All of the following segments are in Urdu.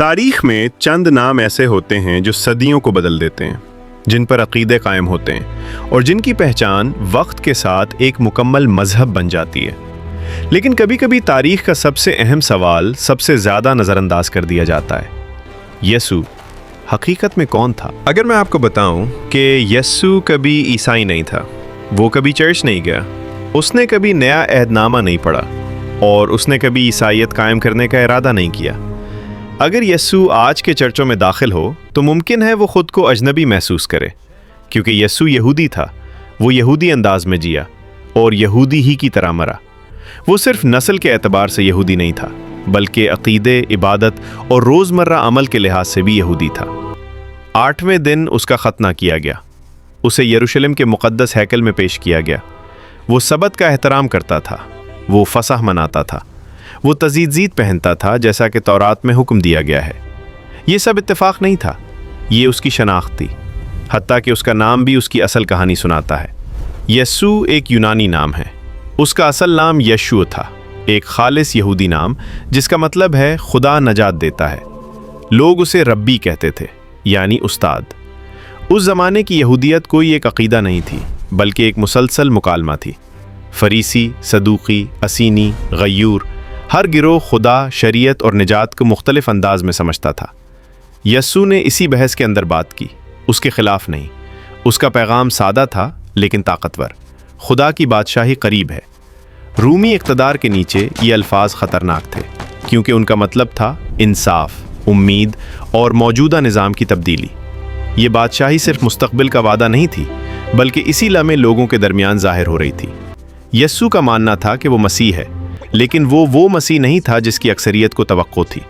تاریخ میں چند نام ایسے ہوتے ہیں جو صدیوں کو بدل دیتے ہیں، جن پر عقیدے قائم ہوتے ہیں اور جن کی پہچان وقت کے ساتھ ایک مکمل مذہب بن جاتی ہے۔ لیکن کبھی کبھی تاریخ کا سب سے اہم سوال سب سے زیادہ نظر انداز کر دیا جاتا ہے، یسوع حقیقت میں کون تھا؟ اگر میں آپ کو بتاؤں کہ یسوع کبھی عیسائی نہیں تھا، وہ کبھی چرچ نہیں گیا، اس نے کبھی نیا عہد نامہ نہیں پڑھا اور اس نے کبھی عیسائیت قائم کرنے کا ارادہ نہیں کیا، اگر یسوع آج کے چرچوں میں داخل ہو تو ممکن ہے وہ خود کو اجنبی محسوس کرے، کیونکہ یسوع یہودی تھا، وہ یہودی انداز میں جیا اور یہودی ہی کی طرح مرا۔ وہ صرف نسل کے اعتبار سے یہودی نہیں تھا، بلکہ عقیدے، عبادت اور روزمرہ عمل کے لحاظ سے بھی یہودی تھا۔ 8ویں دن اس کا ختنہ کیا گیا، اسے یروشلم کے مقدس ہیکل میں پیش کیا گیا۔ وہ سبت کا احترام کرتا تھا، وہ فصح مناتا تھا، وہ تزیت پہنتا تھا جیسا کہ تورات میں حکم دیا گیا ہے۔ یہ سب اتفاق نہیں تھا، یہ اس کی شناخت تھی، حتیٰ کہ اس کا نام بھی اس کی اصل کہانی سناتا ہے۔ یسوع ایک یونانی نام ہے، اس کا اصل نام یشوع تھا، ایک خالص یہودی نام جس کا مطلب ہے خدا نجات دیتا ہے۔ لوگ اسے ربی کہتے تھے، یعنی استاد۔ اس زمانے کی یہودیت کوئی ایک عقیدہ نہیں تھی، بلکہ ایک مسلسل مکالمہ تھی۔ فریسی، صدوقی، اسینی، غیور، ہر گروہ خدا، شریعت اور نجات کو مختلف انداز میں سمجھتا تھا۔ یسوع نے اسی بحث کے اندر بات کی، اس کے خلاف نہیں۔ اس کا پیغام سادہ تھا لیکن طاقتور، خدا کی بادشاہی قریب ہے۔ رومی اقتدار کے نیچے یہ الفاظ خطرناک تھے، کیونکہ ان کا مطلب تھا انصاف، امید اور موجودہ نظام کی تبدیلی۔ یہ بادشاہی صرف مستقبل کا وعدہ نہیں تھی، بلکہ اسی لمحے لوگوں کے درمیان ظاہر ہو رہی تھی۔ یسوع کا ماننا تھا کہ وہ مسیح ہے، لیکن وہ مسیح نہیں تھا جس کی اکثریت کو توقع تھی۔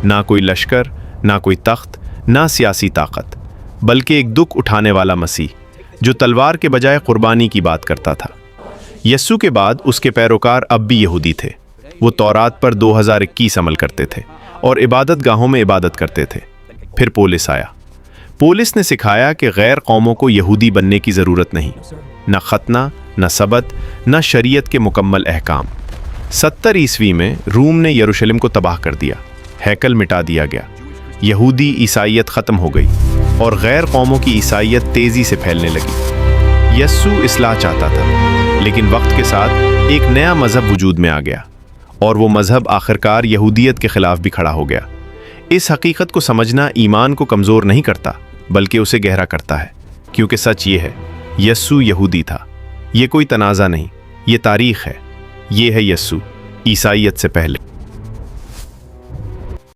نہ کوئی لشکر، نہ کوئی تخت، نہ سیاسی طاقت، بلکہ ایک دکھ اٹھانے والا مسیح جو تلوار کے بجائے قربانی کی بات کرتا تھا۔ یسوع کے بعد اس کے پیروکار اب بھی یہودی تھے، وہ تورات پر 2021 عمل کرتے تھے اور عبادت گاہوں میں عبادت کرتے تھے۔ پھر پولس آیا۔ پولس نے سکھایا کہ غیر قوموں کو یہودی بننے کی ضرورت نہیں، نہ ختنہ، نہ سبت، نہ شریعت کے مکمل احکام۔ 70 عیسوی میں روم نے یروشلم کو تباہ کر دیا، ہیکل مٹا دیا گیا، یہودی عیسائیت ختم ہو گئی اور غیر قوموں کی عیسائیت تیزی سے پھیلنے لگی۔ یسوع اصلاح چاہتا تھا، لیکن وقت کے ساتھ ایک نیا مذہب وجود میں آ گیا، اور وہ مذہب آخرکار یہودیت کے خلاف بھی کھڑا ہو گیا۔ اس حقیقت کو سمجھنا ایمان کو کمزور نہیں کرتا، بلکہ اسے گہرا کرتا ہے، کیونکہ سچ یہ ہے، یسوع یہودی تھا۔ یہ کوئی تنازع نہیں، یہ تاریخ ہے۔ یہ ہے یسوع، عیسائیت سے پہلے۔